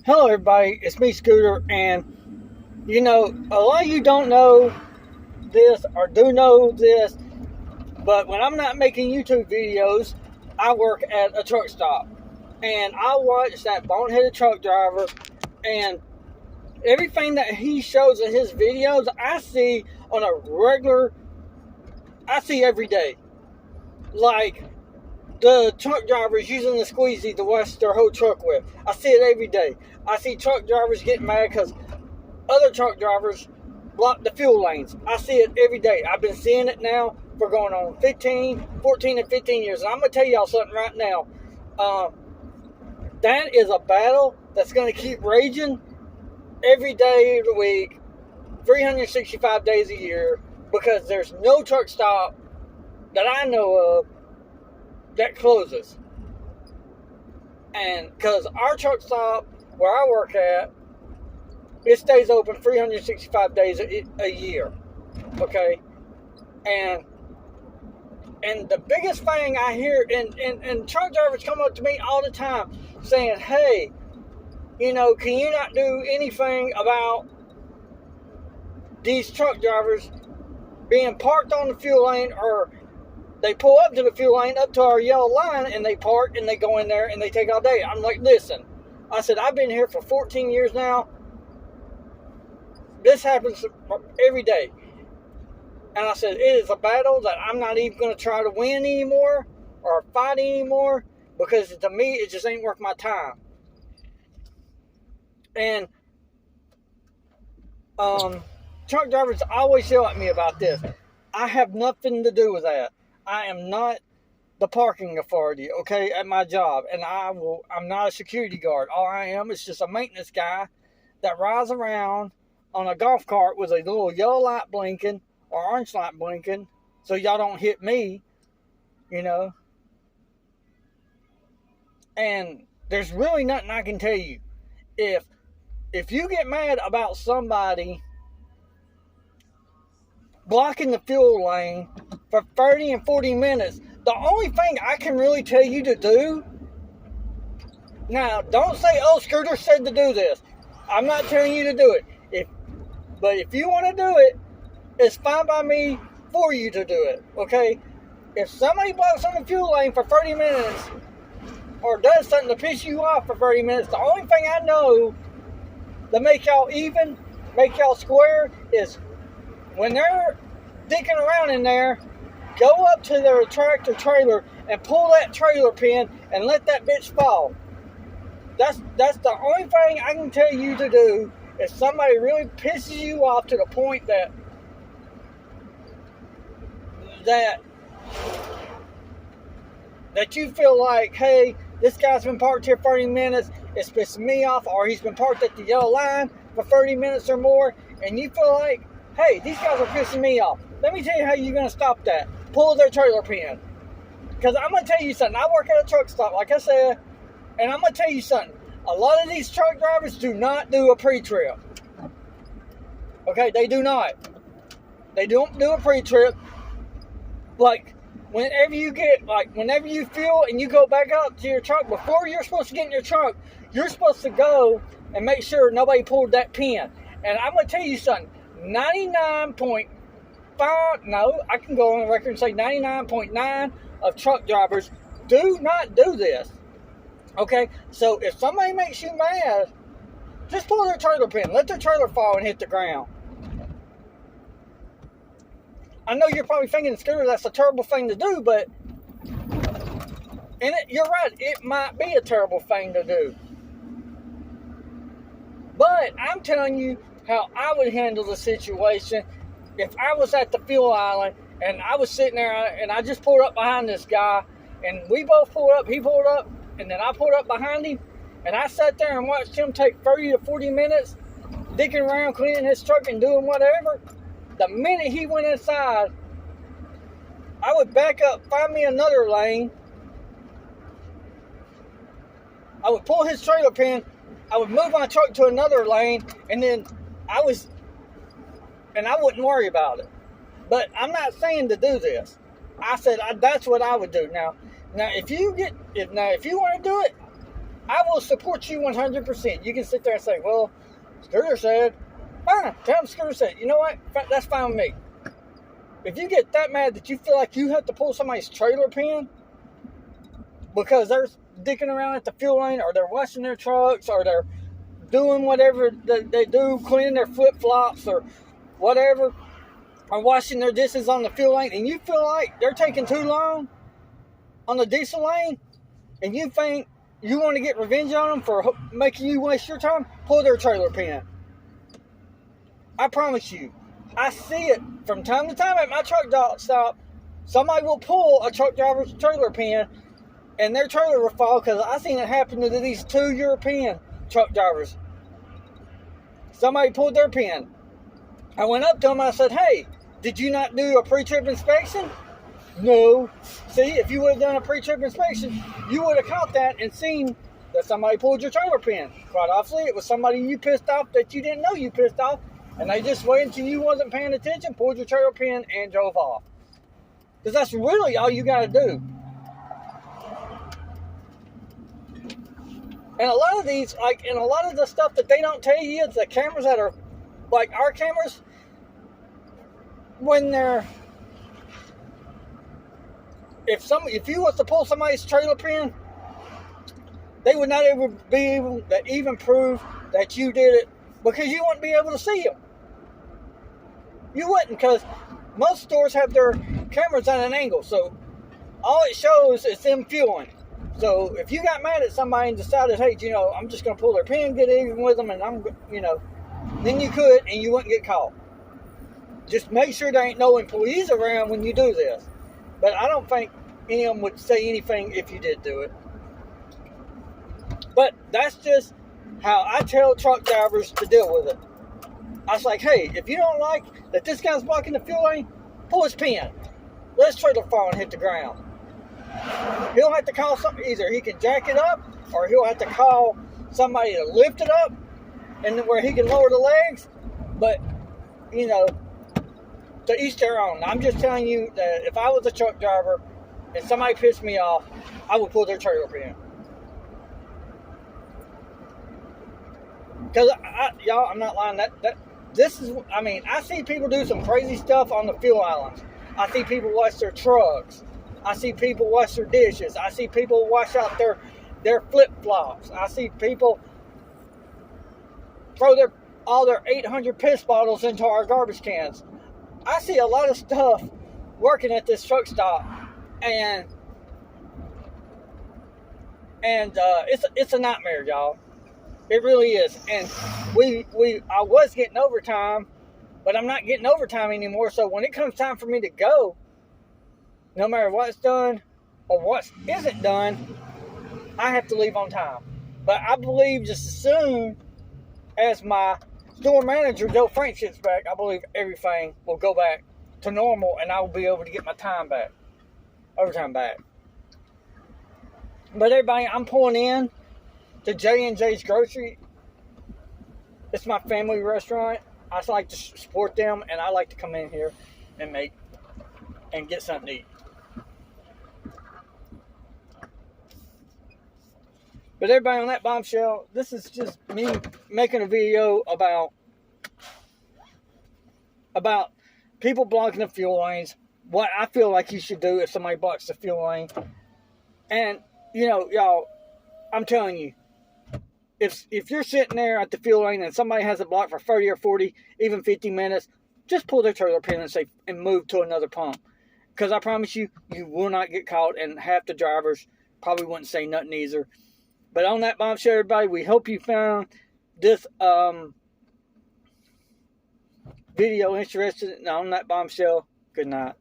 Hello, everybody. It's me, Scooter, and a lot of you don't know this or do know this, but when I'm not making YouTube videos, I work at a truck stop, and I watch that boneheaded truck driver, and everything that he shows in his videos, I see every day. Like the truck drivers using the squeegee to wash their whole truck with. I see it every day. I see truck drivers getting mad because other truck drivers block the fuel lanes. I see it every day. I've been seeing it now for going on 14 and 15 years. And I'm going to tell y'all something right now. That is a battle that's going to keep raging every day of the week, 365 days a year, because there's no truck stop that I know of that closes. And because our truck stop where I work at, it stays open 365 days a year. Okay? And the biggest thing I hear, and truck drivers come up to me all the time saying, hey, can you not do anything about these truck drivers being parked on the fuel lane, or they pull up to the fuel lane, up to our yellow line, and they park, and they go in there, and they take all day. I'm like, listen. I said, I've been here for 14 years now. This happens every day. And I said, it is a battle that I'm not even going to try to win anymore or fight anymore, because to me, it just ain't worth my time. And truck drivers always yell at me about this. I have nothing to do with that. I am not the parking authority, okay, at my job. And I'm not a security guard. All I am is just a maintenance guy that rides around on a golf cart with a little yellow light blinking or orange light blinking so y'all don't hit me, And there's really nothing I can tell you. If you get mad about somebody blocking the fuel lane for 30 and 40 minutes, the only thing I can really tell you to do, now don't say, oh, Scooter said to do this. I'm not telling you to do it. But if you want to do it, it's fine by me for you to do it, okay? If somebody blocks on the fuel lane for 30 minutes or does something to piss you off for 30 minutes, the only thing I know to make y'all even, make y'all square, is when they're dicking around in there, go up to their tractor trailer and pull that trailer pin and let that bitch fall. That's the only thing I can tell you to do if somebody really pisses you off to the point that you feel like, hey, this guy's been parked here 30 minutes, it's pissing me off, or he's been parked at the yellow line for 30 minutes or more, and you feel like, hey, these guys are pissing me off. Let me tell you how you're going to stop that. Pull their trailer pin. Because I'm going to tell you something. I work at a truck stop, like I said, and I'm going to tell you something. A lot of these truck drivers do not do a pre-trip. Okay, they do not. They don't do a pre-trip. Whenever you fuel and you go back out to your truck, before you're supposed to get in your truck, you're supposed to go and make sure nobody pulled that pin. And I'm going to tell you something. 99.5, no, I can go on the record and say 99.9 of truck drivers do not do this. Okay, so if somebody makes you mad, just pull their trailer pin. Let their trailer fall and hit the ground. I know you're probably thinking, Scooter, that's a terrible thing to do, but you're right, it might be a terrible thing to do. But I'm telling you how I would handle the situation if I was at the fuel island and I was sitting there and I just pulled up behind this guy, and we both pulled up, he pulled up, and then I pulled up behind him, and I sat there and watched him take 30 to 40 minutes digging around, cleaning his truck and doing whatever. The minute he went inside, I would back up, find me another lane. I would pull his trailer pin, I would move my truck to another lane, and then I wouldn't worry about it. But I'm not saying to do this. I said that's what I would do. Now if you want to do it, I will support you 100%. You can sit there and say, well, Scooter said, fine, tell him Scooter said. You know what? That's fine with me. If you get that mad that you feel like you have to pull somebody's trailer pin because they're dicking around at the fuel lane, or they're washing their trucks, or they're doing whatever they do, cleaning their flip-flops or whatever, or washing their dishes on the fuel lane, and you feel like they're taking too long on the diesel lane, and you think you want to get revenge on them for making you waste your time, pull their trailer pin. I promise you, I see it from time to time at my truck stop. Somebody will pull a truck driver's trailer pin, and their trailer will fall, because I seen it happen to these 2 European truck drivers. Somebody pulled their pin. I went up to them and I said, hey, did you not do a pre-trip inspection? No. See, if you would have done a pre-trip inspection, you would have caught that and seen that somebody pulled your trailer pin. Quite obviously, it was somebody you pissed off that you didn't know you pissed off, and they just waited until you wasn't paying attention, pulled your trailer pin, and drove off. Because that's really all you got to do. And a lot of these, and a lot of the stuff that they don't tell you, the cameras that are like our cameras, when they're, if you was to pull somebody's trailer pin, they would not ever be able to even prove that you did it, because you wouldn't be able to see them. You wouldn't, because most stores have their cameras at an angle, so all it shows is them fueling. So if you got mad at somebody and decided, hey, I'm just going to pull their pin, get even with them, and then you could, and you wouldn't get caught. Just make sure there ain't no employees around when you do this. But I don't think any of them would say anything if you did do it. But that's just how I tell truck drivers to deal with it. I was like, hey, if you don't like that this guy's blocking the fuel lane, pull his pin. Let his trailer fall and hit the ground. He'll have to call something. Either he can jack it up, or he'll have to call somebody to lift it up, and where he can lower the legs. But, to each their own. I'm just telling you that if I was a truck driver and somebody pissed me off, I would pull their trailer pin. Because, y'all, I'm not lying. I see people do some crazy stuff on the fuel islands. I see people wash their trucks. I see people wash their dishes. I see people wash out their flip-flops. I see people throw all their 800 piss bottles into our garbage cans. I see a lot of stuff working at this truck stop, and it's a nightmare, y'all. It really is. And I was getting overtime, but I'm not getting overtime anymore. So when it comes time for me to go, no matter what's done or what isn't done, I have to leave on time. But I believe just as soon as my store manager, Joe Frank, gets back, I believe everything will go back to normal, and I will be able to get my overtime back. But everybody, I'm pulling in to J&J's Grocery. It's my family restaurant. I like to support them, and I like to come in here and get something to eat. But everybody, on that bombshell, this is just me making a video about people blocking the fuel lanes, what I feel like you should do if somebody blocks the fuel lane. And, y'all, I'm telling you, if you're sitting there at the fuel lane and somebody has it blocked for 30 or 40, even 50 minutes, just pull their trailer pin and move to another pump. Because I promise you, you will not get caught, and half the drivers probably wouldn't say nothing either. But on that bombshell, everybody, we hope you found this video interesting. And on that bombshell, good night.